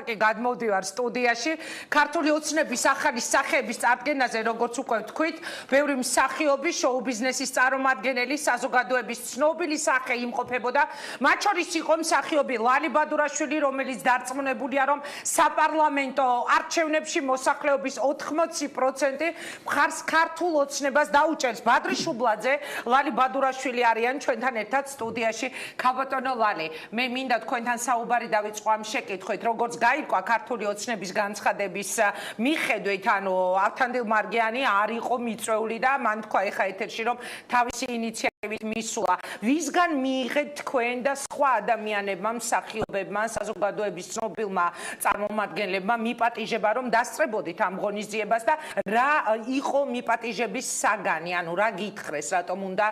ლაპარაკი გადმოვდივარ სტუდიაში ქართული ოცნების ახალი სახეების წარდგენაზე, როგორც უკვე ვთქვით, ბევრი მსახიობი, შოუ-ბიზნესის წარმომადგენელი, საზოგადოების ცნობილი სახე იმყოფებოდა. მათ შორის იყო მსახიობი ლალი ბადურაშვილი, რომელიც დარწმუნებულია, რომ საპარლამენტო არჩევნებში მოსახლეობის 80% მხარს ქართულ ოცნებას დაუჭერს. ბადრი შუბლაძე, ლალი ბადურაშვილი არიან ჩვენთან ერთად სტუდიაში. ქალბატონო ლალი, მე მინდა თქვენთან საუბარი დავიწყო ამ შეკითხვით, როგორც გაირკვა ქართული ოცნების განცხადების მიხედვით, ანუ ავთანდილ მარგიანი არ იყო მიწვეული და მან თქვა ეხა ეთერში, რომ თავისი ინიციატივით მისულა. ვისგან მიიღეთ თქვენ და სხვა ადამიანებმა, მსახიობებმა, საზოგადოების ცნობილმა წარმომადგენლებმა მიპატიჟება, რომ დასწრებოდით ამ ღონისძიებას და რა იყო მიპატიჟების საგანი, ანუ რა გითხრეს, რატომ უნდა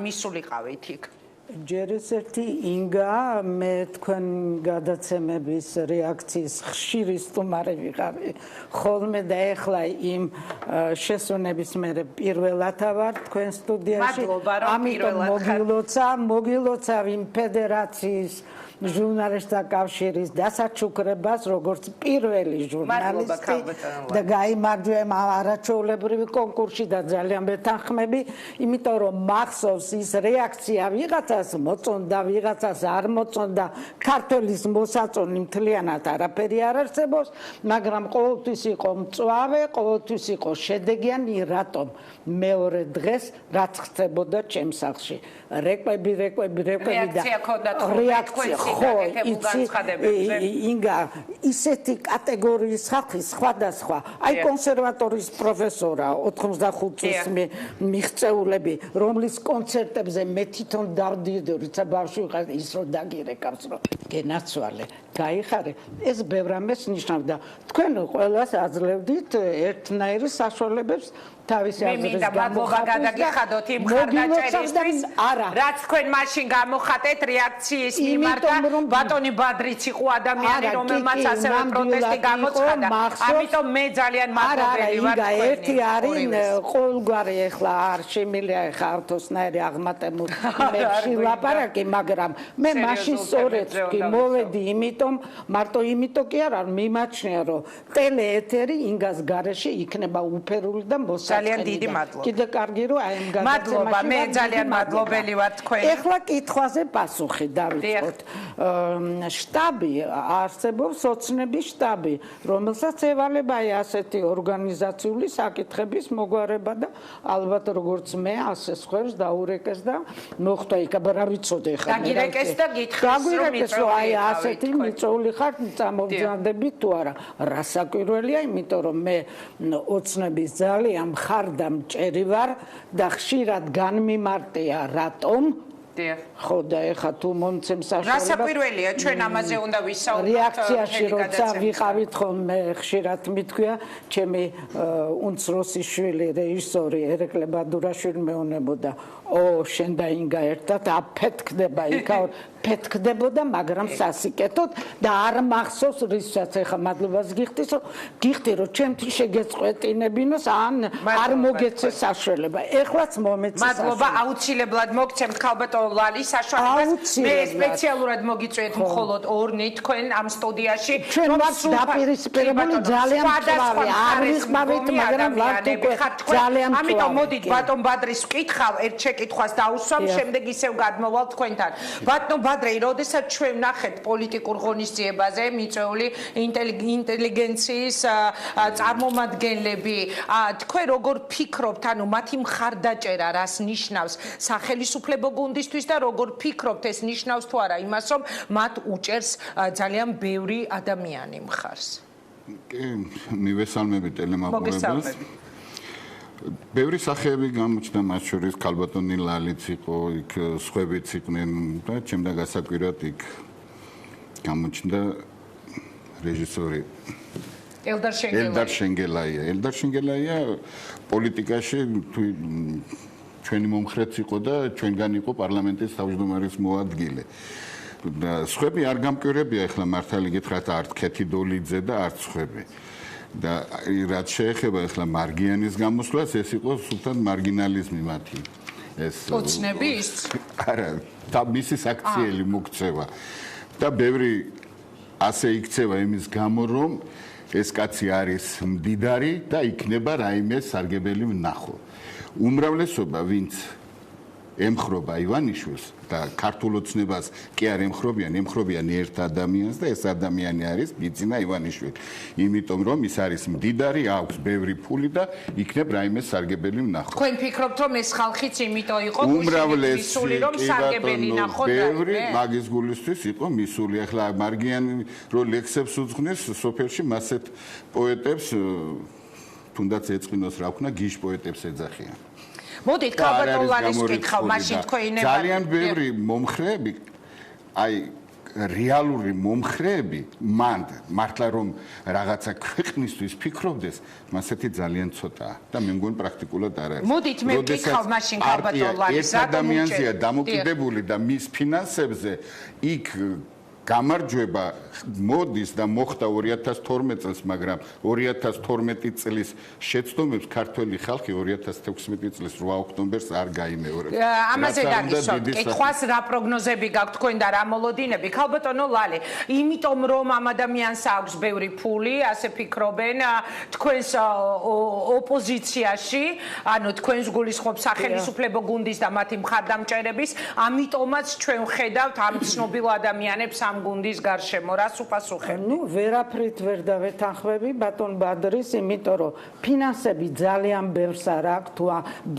მისულიყავით იქ? ჯერ ერთი ინგა, მე თქვენ გადაცემების რეაქციის ხშირი სტუმარი ვიყავი ხოლმე და ეხლა იმ შესვენების მერე პირველად ვარ თქვენ სტუდიაში. ამიტომ მოგილოცავ იმ ფედერაციის ჟურნალისტთა კავშირის დასაჩუქრებას, როგორც პირველი ჟურნალისტი და გაიმარჯვე ამ არაჩვეულებრივი კონკურსში და ძალიან მეთანხმები, იმიტომ რომ მახსოვს ის რეაქცია ვიღაცას მოწონდა, ვიღაცას არ მოწონდა, ქართველის მოსაწონი მთლიანად არაფერი არ არსებობს, მაგრამ ყოველთვის იყო მწვავე, ყოველთვის იყო შედეგიანი, რატომ მეორე დღეს რაც ხდებოდა ჩემს სახლში. რეკვები და რეაქცია ხო, ინგა, ისეთი კატეგორიის ხალხი სხვადასხვა. აი კონსერვატორიის პროფესორა 85 წლის მიღწეულები, რომლის კონცერტებზე მე თვითონ დავდიოდი, როცა ბავშვი ვიყავ, ის რომ დაგირეკავს, რომ გენაცვალე, გაიხარე. ეს ბევრ ამას ნიშნავდა. თქვენ ყველას აძლევდით ერთნაირი საშუალებებს თავისი აზრის მადლობა გადაგიხადოთ იმ ხარდაჭერისთვის, რაც თქვენ მაშინ გამოხატეთ რეაქციის მიმართ და ბატონი ბადრიც იყო ადამიანი, რომელმაც ასევე პროტესტი გამოცხადა. ამიტომ მე ძალიან მადლობელი ვარ თქვენი. ერთი არის ყოველგვარი ეხლა არ შემილია ეხლა ავთოსნაირი აღმატებული იმებში ლაპარაკი, მაგრამ მე მაშინ სწორედ მოვედი, იმიტომ მარტო იმიტომ კი არა, მიმაჩნია რომ ტელეეთერი ინგას გარეშე იქნება უფერული და მოსაწყენი. ძალიან დიდი მადლობა. კიდე კარგი რომ აი ამ გადაცემაში მადლობა, მე ძალიან მადლობელი ვარ თქვენ. ეხლა კითხვაზე პასუხი დავიწყოთ. შტაბი არსებობს, ოცნების შტაბი, რომელსაც ევალება აი ასეთი ორგანიზაციული საკითხების მოგვარება და ალბათ როგორც მე ასე სხვებს დაურეკეს და მოხდა იქ, აბა რა ვიცოდე ეხლა. დაგირეკეს და გითხრეს რომ აი ასეთი მიწვეული ხარ, წამოვძანდები თუ არა. რა საკვირველია, იმიტომ რომ მე ოცნების ძალიან ხარდა მჭერი ვარ და ხშირად განმიმარტია რატომ ხო და ეხა თუ მომცემ საშუალებას რა საკვირველია ჩვენ ამაზე უნდა ვისაუბროთ რეაქციაში როცა ვიყავით ხოლმე ხშირად მithქვია ჩემი უნცროსი შვილი რეჟისორი ერეკლე ბადურაშვილი მეუბნებოდა ო შენ და ინგა ერთად აფეთქდება იქა ფეთქდებოდა მაგრამ სასიკეთოდ და არ მახსოვს რისაც ეხა მადლობას გიხდის რომ გიხდი რომ ჩემთვის შეგეწყვეტინებინოს ან არ მოგეცეს საშუალება ეხლაც მომეცეს მადლობა აუცილებლად მოგცემთ ქალბატონ ლალი საშუალებას მე სპეციალურად მოგიწვიეთ მხოლოდ ორნი თქვენ ამ სტუდიაში ჩვენ ვართ დაპირისპირებული ძალიან მწვავე არ ვიხმარით მაგრამ ვართ უკვე ძალიან მწვავე ამიტომ მოდით ბატონ ბადრის ვკითხავ ერთ შეკითხვას დაუსვამ შემდეგ ისევ გადმოვალ თქვენთან ბატონ ბადრე როდესაც ჩვენ ვნახეთ პოლიტიკურ ღონისძიებაზე მიწვეული ინტელიგენციის წარმომადგენლები თქვენ როგორ ფიქრობთ ანუ მათი მხარდაჭერა რას ნიშნავს სახელმწიფო გუნდისთვის და როგორ ფიქრობთ ეს ნიშნავს თუ არა იმას რომ მათ უჭერს ძალიან ბევრი ადამიანი მხარს კი მივესალმები ტელემაყურებელს ბევრი სახეები გამოჩნდა მათ შორის ქალბატონი ლალიც იყო იქ სხვებიც იყვნენ და ჩემდა გასაკვირად იქ გამოჩნდა რეჟისორი ელდარ შენგელაია პოლიტიკაში ჩვენი მომხრეც იყო და ჩვენგან იყო პარლამენტის თავმჯდომარის მოადგილე. და სხვები არ გამკვირებია ახლა მართალი გითხრათ არც ქეთი დოლიძე და არც სხვები. და რაც შეეხება ახლა მარგიანის გამოსვლას, ეს იყო სულთან მარგინალიზმი მათი. ეს ოცნების? არა, და მისი საქციელი მოქცევა. და ბევრი ასე იქცევა იმის გამო, რომ ეს კაცი არის მდიდარი და იქნება რაიმე სარგებელი ვნახო. უმრავლესობა, ვინც ემხრობა ივანიშვილს და ქართულ ოცნებას კი არ ემხრობიან ერთ ადამიანს და ეს ადამიანი არის ბიძინა ივანიშვილი. იმიტომ რომ ის არის მდიდარი, აქვს ბევრი ფული და იქნებ რაიმე სარგებელი ვნახო. თქვენ ფიქრობთ რომ ეს ხალხიც იმიტომ იყო მისული რომ სარგებელი ნახოთ და ბევრი მაგის გულისთვის იყო მისული. ახლა მარგიანი რო ლექსებს უძღვნის სოფელში მასეთ პოეტებს თუნდაც ეწყინოს რა ვქნა გიშ პოეტებს ეძახიან. მოდით ქალბატონლანის კითხავ, მაშინ თქვენ ძალიან ბევრი მომხრეები, აი რეალური მომხრეები, მართლა რომ რაღაცა ქვეყნისთვის ფიქრობდეს, მასეთი ძალიან ცოტაა და მე მგონი პრაქტიკულად არ არის. მოდით მე ვკითხავ მაშინ ქალბატონლანის ერთ ადამიანზეა დამოკიდებული და მის ფინანსებზე იქ გამარჯვება მოდის და მოხდა 2012 წელს, მაგრამ 2012 წლის შეცდომებს ქართველი ხალხი 2016 წლის 8 ოქტომბერს არ გაიმეორებს. ამაზე დაგისვამ, კითხვას რა პროგნოზები გაქვთ თქვენ და რა მოლოდინები? ქალბატონო ლალე, იმიტომ რომ ამ ადამიანს აქვს ბევრი ფული, ასე ფიქრობენ თქვენს ოპოზიციაში, ანუ თქვენს გულისხმობს სახელმწიფო გუნდის და მათი მხარდამჭერების, ამიტომაც ჩვენ ვხედავთ ამ ცნობილ ადამიანებს ამ გუნდის გარშემო რას უპასუხებ? ნუ ვერაფრით ვერ დავეთანხმები ბატონ ბადრის, იმიტომ რომ ფინანსები ძალიან ბევრს არ აქვს, თუ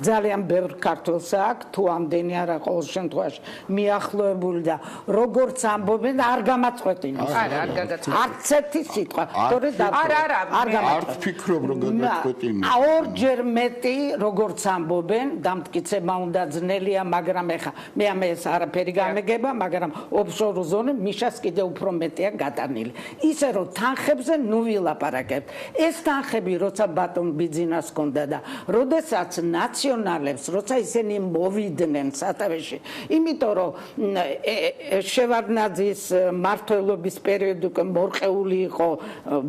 ძალიან ბევრ ქართველს აქვს, თუ ამდენი არა ყოველ შემთხვევაში მიახლოებული და როგორც ამბობენ არ გამაწყვეტილის. არ გაგაცნობ. არც ერთი სიტყვა. არ ფიქრობ რომ გაგაწყვეტილის. ორჯერ მეტი როგორც ამბობენ, დამტკიცება უნდა ძნელია, მაგრამ ეხა მე ამას არაფერი გამეგება, მაგრამ ოფშორ ზონე მიშას კიდე უფრო მეტია გატანილი. ისე რომ თანხებზე ნუ ვილაპარაკებთ. ეს თანხები როცა ბატონ ბიძინას ჰქონდა და როდესაც ნაციონალებს, როცა ისინი მოვიდნენ სათავეში, იმიტომ რომ შევარდნაძის მმართველობის პერიოდი უკვე მორყეული იყო,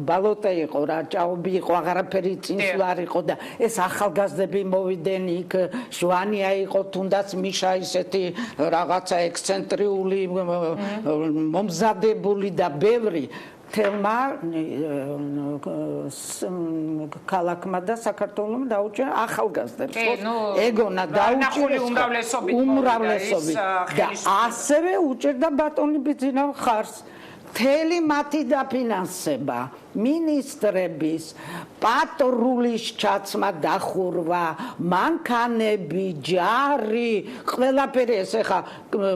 ბალოტა იყო რა, ჭაობი იყო, აღარაფერი წინსვლა არ იყო და ეს ახალგაზრდები მოვიდნენ იქ, შვანია იყო, თუნდაც მიშა ისეთი რაღაცა ექსცენტრიული მომზადებული და ბევრი თელმა ქალაქმა და საქართველოს დაუჭირა ახალგაზრდებს. ეგონა დაუჭირა უმრავლესობით და ასევე უჭირდა ბატონი ბიძინა ხარს. მთელი მათი დაფინანსება, მინისტრების, პატრულის ჩაცმა დახურვა, მანქანები, ჯარი, ყველაფერი ეს ახლა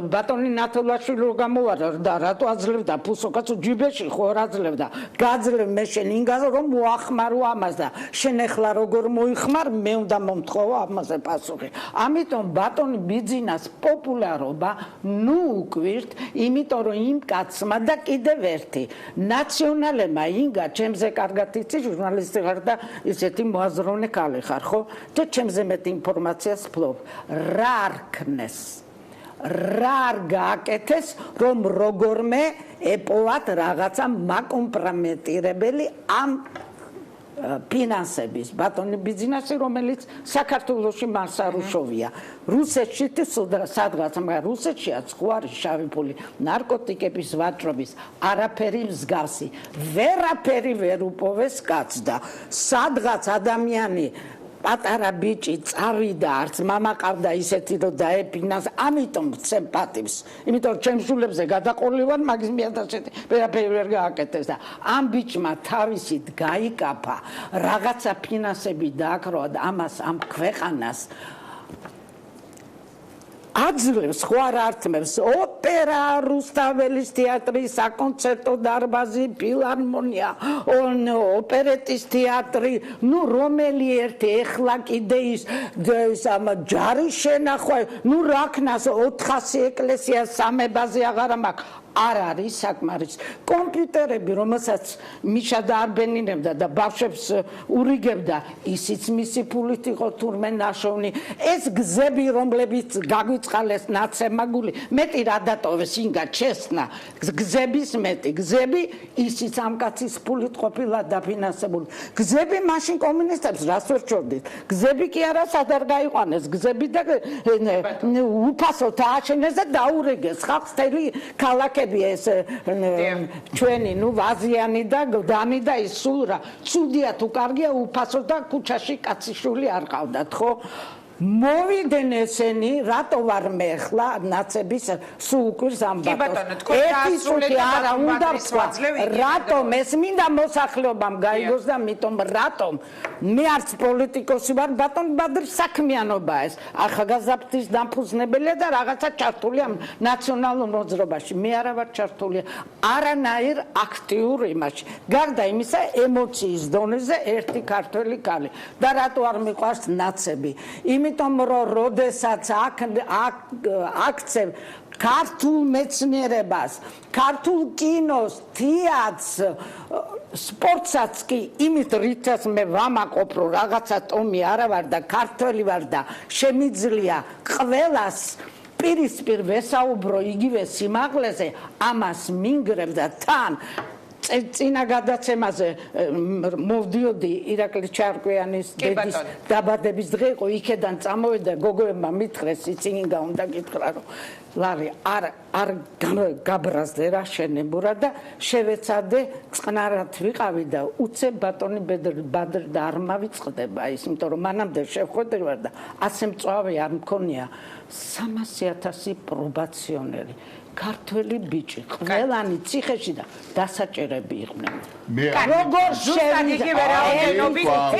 ბატონი ნათელაშვილი რო გამოვარდა და რატო აძლევდა ფუსოკაცო ჯიბეში ხო არ აძლევდა. გაძლევ მე შენ ინგაზო რომ მოახმარო ამას და შენ ახლა როგორ მოიხმარ მე უნდა მომთხოვო ამაზე პასუხი. ამიტომ ბატონი ბიძინას პოპულარობა ნუ უკვირთ, იმიტომ რომ იმ კაცმა და კიდევ ერთი ნაციონალებმა ინგა ჩემზე კარგად იცი ჟურნალისტი ხარ და ისეთი მოაზროვნე ქალი ხარ ხო? და ჩემზე მეტი ინფორმაციას ფლობ. რა არ ქნეს? რა არ გააკეთეს, რომ როგორმე ეპოვათ რაღაცა მაკომპრომეტირებელი ამ ფინანსების ბატონი ბიძინასი, რომელიც საქართველოში მას არ უშოვია. რუსეთში სადღაც, მაგრამ რუსეთშიაც ხო არის შავი ფული, ნარკოტიკების ვაჭრობის, არაფერი მსგავსი. ვერაფერი ვერ უპოვეს კაცს და სადღაც ადამიანი პატარა ბიჭი წავიდა, არც მამა ყავდა ისეთი რომ დაეფინანსა, ამიტომ ვცემ პატივს. იმიტომ ჩემ შულებზე გადაყოლილი ვარ, მაგის მიადასეთ ვერაფერი ვერ გააკეთეს და ამ ბიჭმა თავისით გაიკაფა, რაღაცა ფინანსები დააქროა და ამას ამ ქვეყანას აძლევს ხო არ ართმევს ოპერა, რუსთაველის თეატრი, საკონცერტო დარბაზი, ფილარმონია, ოპერეტის თეატრი, ნუ რომელი ერთი ეხლა კიდე ის ჯარის შენახვა, ნუ რა ქნას 400 ეკლესია სამებაზე აღარა მაქვს. არ არის საკმარის კომპიუტერები, რომელსაც მიშა დაარბენინებდა და ბავშვებს ურიგებდა, ისიც მისი ფულით იყო თურმე ნაშოვნი. ეს გზები, რომლებიც გაგვიწყალეს ნაცემაგული, მეტი რა დატოვეს ინგა ჩესნა, გზების მეტი, გზები ისიც ამ კაცის ფულით ყოფილა დაფინანსებული. გზები მაშინ კომუნისტებს რას ვერ ჩორდით? გზები კი არა სადარ გაიყვანეს, გზები და უფასოდ ააშენეს და დაურეგეს ხალხს მთელი ქალაქები ნათები ეს ჩვენი ვაზიანი და გდანი და ის სულ რა ცუდია თუ კარგია უფასო და ქუჩაში კაციშვილი არ ყავდათ ხო მოვიდნენ ესენი რატო ვარ მე ხლა ნაცების სულ უკვე ამბატოს ერთი წუთი არა უნდა ვთქვა რატომ ეს მინდა მოსახლეობამ გაიგოს და მიტომ რატომ მე არც პოლიტიკოსი ვარ ბატონ ბადრი საქმიანობა ეს ახალგაზრდების დამფუძნებელია და რაღაცა ჩართულია ნაციონალურ მოძრაობაში მე არა ვარ ჩართული არანაირ აქტიურ იმაში გარდა იმისა ემოციის დონეზე ერთი ქართველი კალი და რატო არ მიყვარს ნაცები იმიტომ რომ როდესაც აქცევ ქართულ მეცნიერებას, ქართულ კინოს, თეატრს, სპორტსაც კი იმით რითაც მე ვამაყობ რომ რაღაცა ტომი არა ვარ და ქართველი ვარ და შემიძლია ყველას პირისპირ ვესაუბრო იგივე სიმაღლეზე ამას მინგრებ და თან წინა გადაცემაზე მოვდიოდი ირაკლი ჩარკვიანის დედის დაბადების დღე იყო იქედან წამოვიდა გოგოებმა მითხრეს იცინგა უნდა გითხრა რომ ლარი არ გაბრაზდე რა შენებურა და შევეცადე წყნარად ვიყავი და უცებ ბატონი ბადრი და არ მავიწყდება ის იმიტომ რომ მანამდე შევხვედრი ვარ და ასე მწვავე არ მქონია 300,000 პრობაციონერი ქართველი ბიჭი ყველანი ციხეში და დასაჭერები იყვნენ როგორ შევიდა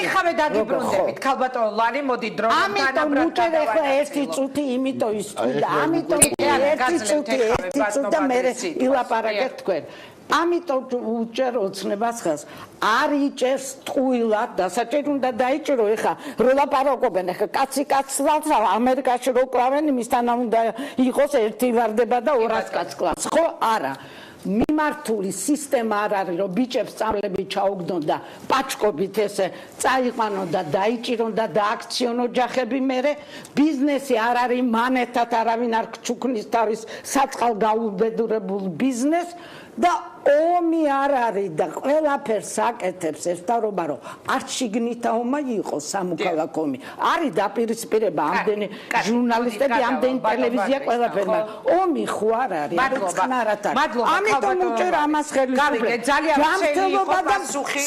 ეხავე დაგიბრუნდებით ქალბატონო ლარი მოდი დროიდან თანაბრად ამიტომ ერთი წუთი იმიტომ ის ამიტომ ერთი წუთი და მე ილაპარაკეთ თქვენ ამიტომ უჭერ ოცნებას ხას არ იჭერს ტყუილად დასაჭერი უნდა დაიჭირო ეხა რო ლაპარაკობენ ეხა კაცი კაცს ამერიკაში რო კლავენ იმისთან უნდა იყოს ერთი ვარდება და 200 კაცს კლავს ხო არა მიმართული სისტემა არ არის რომ ბიჭებს სწავლები ჩაუგდონ და პაჭკობით ესე წაიყვანონ და დაიჭირონ და დააქციონონ ოჯახები მერე ბიზნესი არ არის მანეთად არავინ არ ჩუქნის თავის საწყალ გაუბედურებულ ბიზნესს და ომი არ არის და ყველაფერს აკეთებს ერთდროულად რომ არც შიგნითა ომი იყოს სამოქალაქო ომი არის დაპირისპირება ამდენი ჟურნალისტები ამდენი ტელევიზია ყველაფერმა ომი ხო არ არის წყნარად არის ამიტომ უჭერ ამას ხელისუფლება ჯანმრთელობა და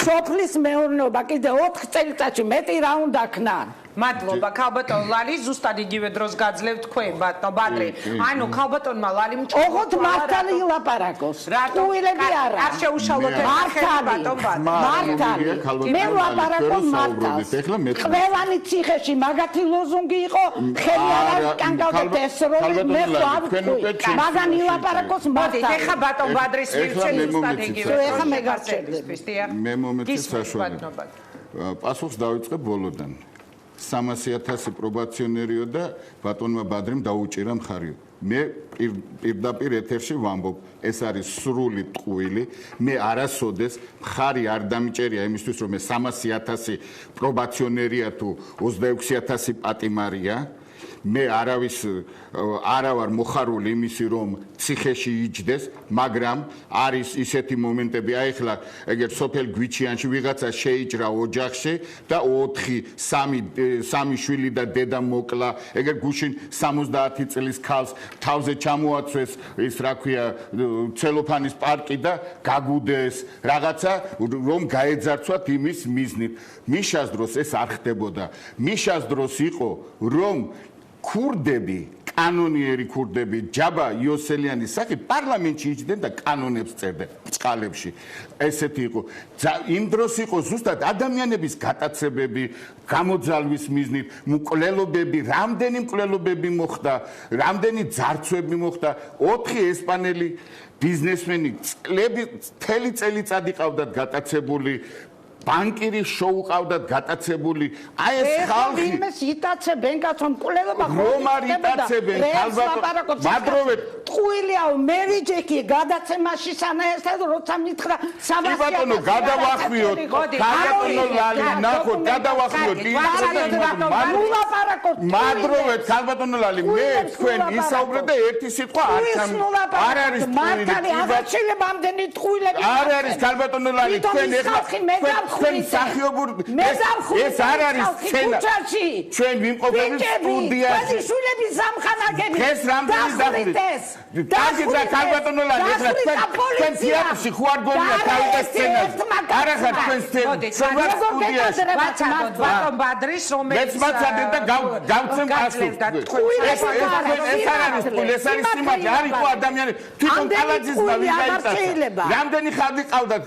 სოფლის მეურნეობა კიდე 4 წელიწადში მეტი რა უნდა ქნან მადლობა ქალბატონ ლალი ზუსტად იგივე დროს გაძლევთ თქვენ ბატონო ბადრი ანუ ქალბატონმა ლალიმ ოღონდ მართალი ილაპარაკოს ტყუილები არა არ შეუშალოთ მართალი მე ვლაპარაკო მართალს ყველანი ციხეში მაგათი ლოზუნგი იყო ხელი არ კანგავდეთ ეს როლი მე ვარ მაგან ილაპარაკოს მართალი ეხა ბატონ ბადრის მივცენ ზუსტად იგივე ეხა მე გარჩევდები მე მომეცი საშუალება პასუხს დავიწყებ ბოლოდან 300,000 პრობაციონერიო და ბატონმა ბადრიმ დაუჭირა მხარიო. მე პირდაპირ ეთერში ვამბობ, ეს არის სრული ტყუილი. მე არასოდეს მხარი არ დამიჭერია იმისთვის, რომ მე 300,000 პრობაციონერია თუ 26,000 პატიმარია. მე არა ვარ მოხარული იმისი რომ ციხეში იჯდეს, მაგრამ არის ისეთი მომენტები, აი ხლა ეგერ სოფელ გვიჩიანში ვიღაცა შეიჭრა ოჯახში და 3 შვილი და დედა მოკლა, ეგერ გუშინ 70 წლის ქალს თავზე ჩამოაცვეს ის რა ქვია ცელოფანის პარკი და გაგუდეს რაღაცა რომ გაეძარცვათ იმის მიზნით. მიშას დროს ეს არ ხდებოდა. მიშას დროს იყო რომ ქურდები კანონიერი ქურდები ჯაბა იოსელიანის სახით პარლამენტში იჯდნენ და კანონებს წერდნენ წყალებში ესეთი იყო იმ დროს იყო ზუსტად ადამიანების გატაცებები გამოძალვის მიზნით მკვლელობები რამდენი მკვლელობები მოხდა რამდენი ძარცვები მოხდა 4 ესპანელი ბიზნესმენი მთელი წელიწადი ყავდათ გატაცებული ბანკირი შოუ ყავდათ გატაცებული აი ეს ხალხი იმეს იტაცებენ კაცო მკვლელობა რომ არ იტაცებენ ქალბატონო მადროვეთ ტყუილიაო მე ვიჯექი გადაცემაში სანაესად როცა მითხრა საბასია ბატონო გადავახვიოთ ბატონო ლალი ნახოთ გადავახვიოთ მადროვეთ ქალბატონო ლალი მე თქვენ ისაუბრეთ და ერთი სიტყვა არ არის მართალი აღარჩილება ამდენი ტყუილები არ არის ქალბატონო ლალი თქვენ ეხლა თქვენ სახიობურ ეს არ არის სცენა ჩვენ ვიმყოფებით სტუდიაში ეს შულები სამხანაგები ეს რამდენი დახვრით დაგიძრა ქალბატონო ლალი ეხლა თქვენ თეატრში ხო არ გონია თავის სცენაზე არა ხარ თქვენ სტუდიაში ბატონ ბადრის რომელიც მეც მაცადეთ და გავცემ პასუხს ეს არის პული ეს არის სიმართლე არ იყო ადამიანი თვითონ კალაძიზმა ვინ გაიწასა რამდენი ხალხი ყავდათ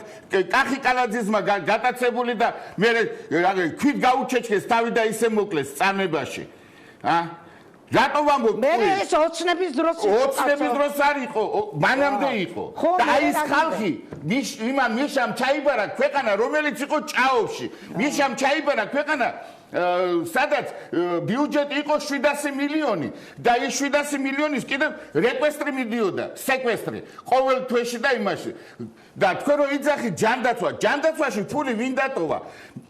კახი კალაძიზმა გატაცებული და მე ქვით გაუჩეჩქეს თავი და ისე მოკლეს წამებაში რატო ვამბობ მე ეს ოცნების დროს არ იყო მანამდე იყო და აი ეს ხალხი იმან მიშამ ჩაიბარა ქვეყანა რომელიც იყო ჭაობში მიშამ ჩაიბარა ქვეყანა სადაც ბიუჯეტი იყო 700 მილიონი და ეს 700 მილიონის კიდევ რეკვესტრი მიდიოდა სეკვესტრი ყოველ თვეში და იმაში და თქვენ რო იძახით ჯანდაცვაში ფული ვინ დატოვა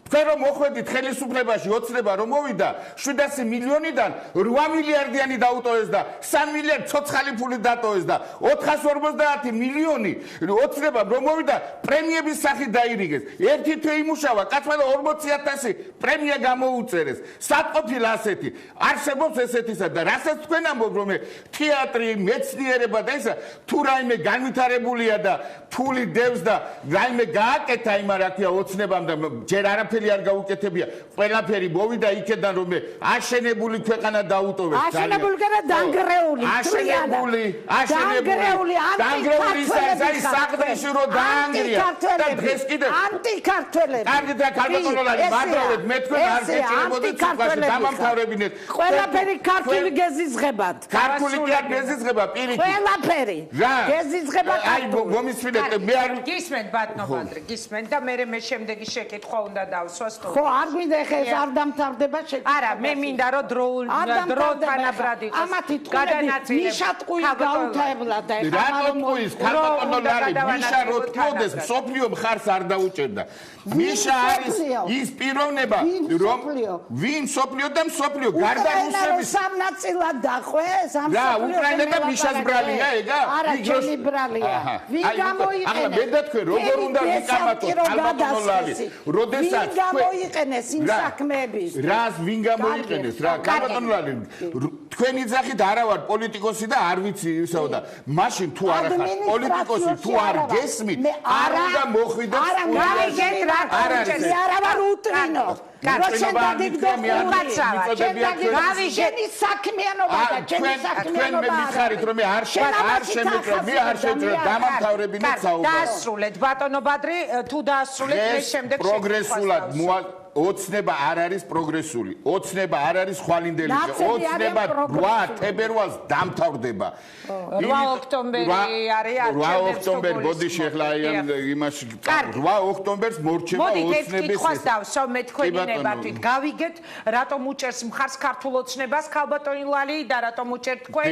თქვენ რომ მოხვედით ხელისუფლებაში ოცნება რომ მოვიდა 700 მილიონიდან 8 მილიარდიანი დაუტოვეს და 3 მილიარდ ცოცხალი ფული დატოვეს და 450 მილიონი ოცნება რომ მოვიდა პრემიების სახით დაირიგეს ერთი თვე იმუშავა კაცმა და 40000 პრემია გამოუწერეს სათყოფილ ასეთი არსებობს ესეთისა და რასაც თქვენ ამბობთ რომ თეატრი მეცნიერება და ისა თუ რაიმე განვითარებულია და ფული დევს და რაიმე გააკეთა იმ რა ქვია ოცნებამ და ჯერ არაფერი არ გაუკეთებია ყველაფერი მოვიდა იქედან რომ აშენებული ქვეყანა დაუტოვეს აშენებული და დანგრეული დანგრეული ის არის საყდრისურო დაანგრია და დღეს კიდევ ანტიქართველები კარგი და ქალბატონოლარი მადლობთ მე თქვენ არ შეჭირებოდეთ სიტყვაში დამამთავრებინეთ ყველაფერი ქართული გეზიზღებათ ქართული კი არ გეზიზღება პირიქით ყველაფერი გეზიზღება აი მომისმინეთ მე არ გისმენთ ბატონო ბადრი გისმენთ და მე შემდეგი შეკითხვა უნდა დავსვას ხო არ მინდა ხე ეს არ დამთავრდება შეკითხვა არა მე მინდა რომ დრო თანაბრად იყოს ამათი ტყუილები მიშატყუი გაუთავებლა და ეხლა რატოის ქალბატონოლარი მიშა რო თქოდეს სოფლიო მხარს არ დაუჭერდა მიშა არის ის პიროვნება რომ ვინ სოფლიო და სოფლიო გარდა რუსების სამ ნაწილად დახვეს ამ რა უკრაინა და მიშას ბრალია ეგა არა ჩემი ბრალია ვინ გამოიყენეს ახლა მე და თქვენ როგორ უნდა ვიკამათოთ ქალბატონოლარი როდესაც ვინ გამოიყენეს იმ საქმეების რას ვინ გამოიყენეს რა ქალბატონოლარი თქვენ იძახით არა ვარ პოლიტიკოსი და არ ვიცი ისაო და მაშინ თუ არ ხარ პოლიტიკოსი თუ არ გესმით არ უნდა მოხვიდეთ არა გავიგეთ რა არის არა ვარ უტრინო როჩენ დაგიგდო ყურაცავა გავიგეთ საქმიანობა და ჩემი საქმიანობა თქვენ მე მიხარით რომ მე არ შემეჭრა მე არ შეჭრა დამამთავრებინეთ საუბარი დაასრულეთ ბატონო ბადრი თუ დაასრულეთ მე შემდეგ პროგრესულად ოცნება არ არის პროგრესული ოცნება არ არის ხვალინდელი ოცნება 8 თებერვალს დამთავრდება 8 ოქტომბერი არის 8 ოქტომბერი ბოდიში ახლა იმაში 8 ოქტომბერს მორჩება ოცნების მოდით ეს კითხვას დავსვავ მე თქვენი ნებართვით გავიგეთ რატომ უჭერს მხარს ქართულ ოცნებას ქალბატონი ლალი და რატომ უჭერთ თქვენ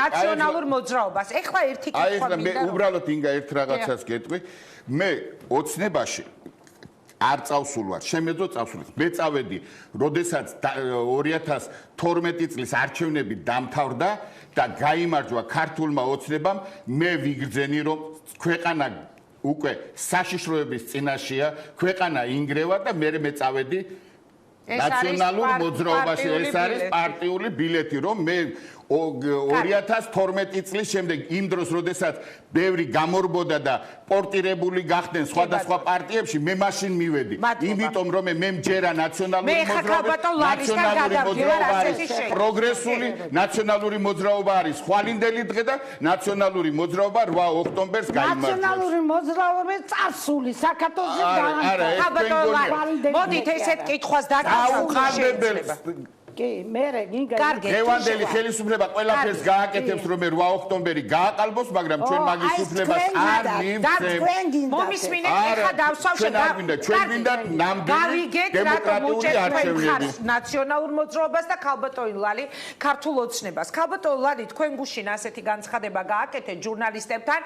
ნაციონალურ მოძრაობას ეხლა ერთი კითხვა მინდა აი მე უბრალოდ ინგა ერთ რაღაცას გეტყვი მე ოცნებაში არ წავსულ ვარ, შემეძლო წავსულ. მე წავედი, როდესაც 2012 წლის არჩევნები დამთავრდა და გაიმარჯვა ქართულმა ოცნებამ, მე ვიგრძენი რომ ქვეყანა უკვე საშიშროების წინაშეა, ქვეყანა ინგრევა და მე წავედი ნაციონალურ მოძრაობაში, ეს არის პარტიული ბილეთი, რომ მე 2012 წლის შემდეგ იმ დროს, როდესაც ბევრი გამორბოდა და პორტირებული გახდნენ სხვადასხვა პარტიებში, მე მაშინ მივედი. იმიტომ რომ მე მჯერა ნაციონალური მოძრაობა არის პროგრესული, ნაციონალური მოძრაობა არის ხვალინდელი დღე და ნაციონალური მოძრაობა 8 ოქტომბერს გაიმარჯვებს. ნაციონალური მოძრაობა წარსული საქართველოს და მოდით ესეთ კითხვას დაუყარდებელს კი, მე გინგა. დღევანდელი ხელისუფლება ყველაფერს გააკეთებს, რომ 8 ოქტომბერი გააყალბოს, მაგრამ ჩვენ მაგის უფლებას არ მივცემთ. მომისმინეთ, ეხლა დავსავშე ჩვენ გვინდა ნამდვილი დემოკრატიული არჩევნები. ნაციონალურ მოძრაობას და ქალბატონი ლალი ქართულ ოცნებას. ქალბატონი ლალი თქვენ გუშინ ასეთი განცხადება გააკეთეთ ჟურნალისტებთან,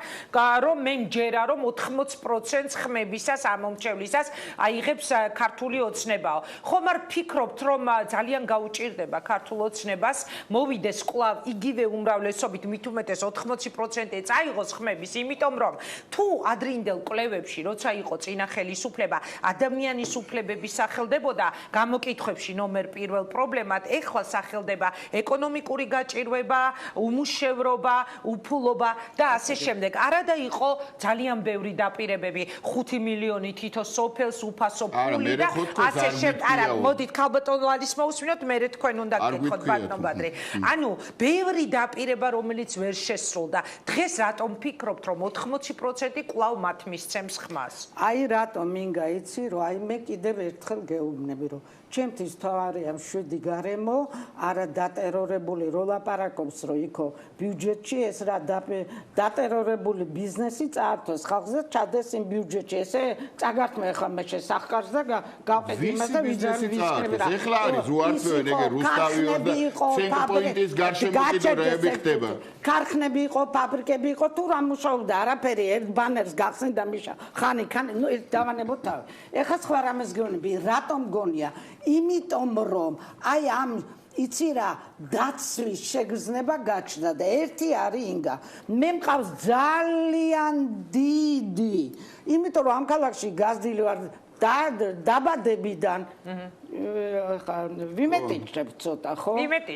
რომ მე მჯერა რომ 80% ხმებისას ამომრჩევლისას აიღებს ქართული ოცნებაო. ხომ არ ფიქრობთ რომ ძალიან გაუჭირდება უჭირდება ქართულ ოცნებას მოვიდეს კვლავ იგივე უმრავლესობით, მით უმეტეს 80% წაიღოს ხმების, იმიტომ რომ თუ ადრინდელ კვლევებში როცა იყო წინა ხელისუფლება ადამიანის უფლებები სახელდებოდა გამოკითხვებში ნომერ პირველ პრობლემად, ეხლა სახელდება ეკონომიკური გაჭირვება, უმუშევრობა, უფულობა და ასე შემდეგ. არადა იყო ძალიან ბევრი დაპირებები, 5 მილიონი თითო სოფელს უფასო ფული და ასე შემდეგ. არა, მოდით ქალბატონ ვალის მოусმინოთ, მე თქვენ უნდა გეკითხოთ ბატონ ბადრი. ანუ ბევრი დაპირება, რომელიც ვერ შესრულდა. დღეს რატომ ფიქრობთ, რომ 80% კვლავ მათ მისცემს ხმას? აი რატომ მინდა იცი, რომ აი მე კიდევ ერთხელ გეუბნები, რომ ჩემთვის თავარია მშვიდი გარემო, არა დატერორებული რო ლაპარაკობს, რომ იქო ბიუჯეტში ეს რა დატერორებული ბიზნესი წაართვეს ხალხზე, ჩადეს იმ ბიუჯეტში. ესე წაგართმე ახლა მე შესახკარს და გავყიდი იმას და ვიზნები რა. ეხლა არის უარწმუნო ეგ რუსთავიო და ცენტრპოინტის გარშემოკიდრეები ხდება. ქარხნები იყო, ფაბრიკები იყო, თუ რა მუშაობდა, არაფერი, ერთ ბანერს გახსნიდა მიშა. ხანი, ნუ ერთ დავანებოთ თავი. ეხლა სხვა რამეს გეუბნები, რატომ გონია? იმიტომ რომ აი ამ იცი რა დაცვის შეგრძნება გაჩნდა და ერთი არის ინგა მე მყავს ძალიან დიდი იმიტომ რომ ამ ქალაქში გაზრდილი ვარ დაბადებიდან ვიმეტიჭრებ ცოტა ხო?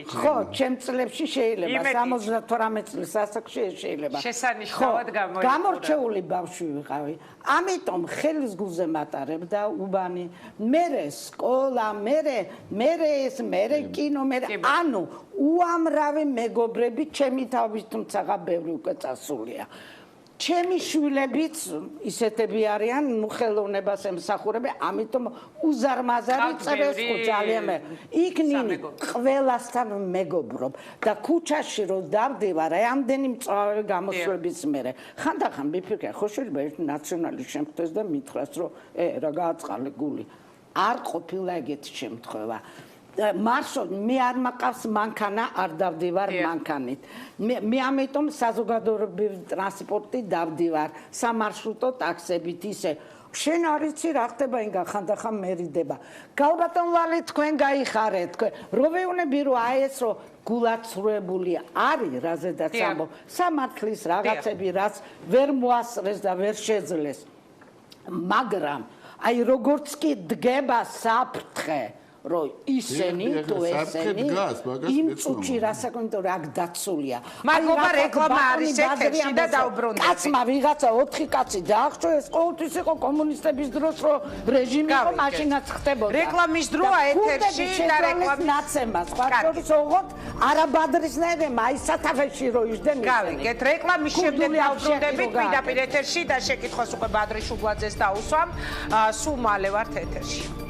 ხო, ჩემ წლებში შეიძლება 78 წლის ასაკში შეიძლება. შესანიშნავად გამოიყურა. გამორჩეული ბავშვი ვიყავი. ამიტომ ხელის გულზე მატარებდა უბანი, მერე სკოლა, მერე ეს, მერე კინო, მერე ანუ უამრავი მეგობრები ჩემი თავის თუმცა ბევრი უკვე წასულია. ჩემი შვილებიც ისეთები არიან, ნუ ხელოვნებას ემსახურებენ, ამიტომ უზარმაზარი წერეს ძალიან მე. იქ ნინი ყველასთან მეგობრობ და ქუჩაში რო დავდივარ, ამდენი მწვავე გამოსვლების მერე. ხანდახან მიფიქრე, ხო შეიძლება ერთ ნაციონალის შემხდეს და მითხრას, რომ რა გააწყალე გული. არ ყოფილა ეგეთი შემთხვევა. მარშრუტ მე არ მაყავს მანქანა არ დავდივარ მანქანით მე ამიტომ საზოგადოებრივი ტრანსპორტით დავდივარ სამარშრუტო ტაქსებით ისე შენ არიცი რა ხდება ინგა ხანდახან მერიდება ქალბატონ ვალი თქვენ გაიხარეთ თქვენ რო ვეუბნები რომ აი ეს რო გულაცრუებული არის რაზედაც ამბობ სამართლის რაღაცები რაც ვერ მოასწრეს და ვერ შეძლეს მაგრამ აი როგორც კი დგება საფრთხე რომ ისენი თუ ესენი იმ წუთში რასაკონტო რა დაცულია მაგობა რეკლამა არის ეთერში და დაუბრუნდები კაცმა ვიღაცა 4 კაცი დაახშო ეს ყოველთვის იყო კომუნისტების დროს რომ რეჟიმი იყო მაშინაც ხდებოდა რეკლამის დროა ეთერში და რეკლამის ნაცემა სხვა შორის ოღონდ არაბადრისნაირ აი სათავეში რო იждენ გავიგეთ რეკლამის შემდეგ დაუბრუნდებით პირდაპირ ეთერში და შეკითხვას უკვე ბადრი შუბლაძეს დაუსვამ სულ მალე ვართ ეთერში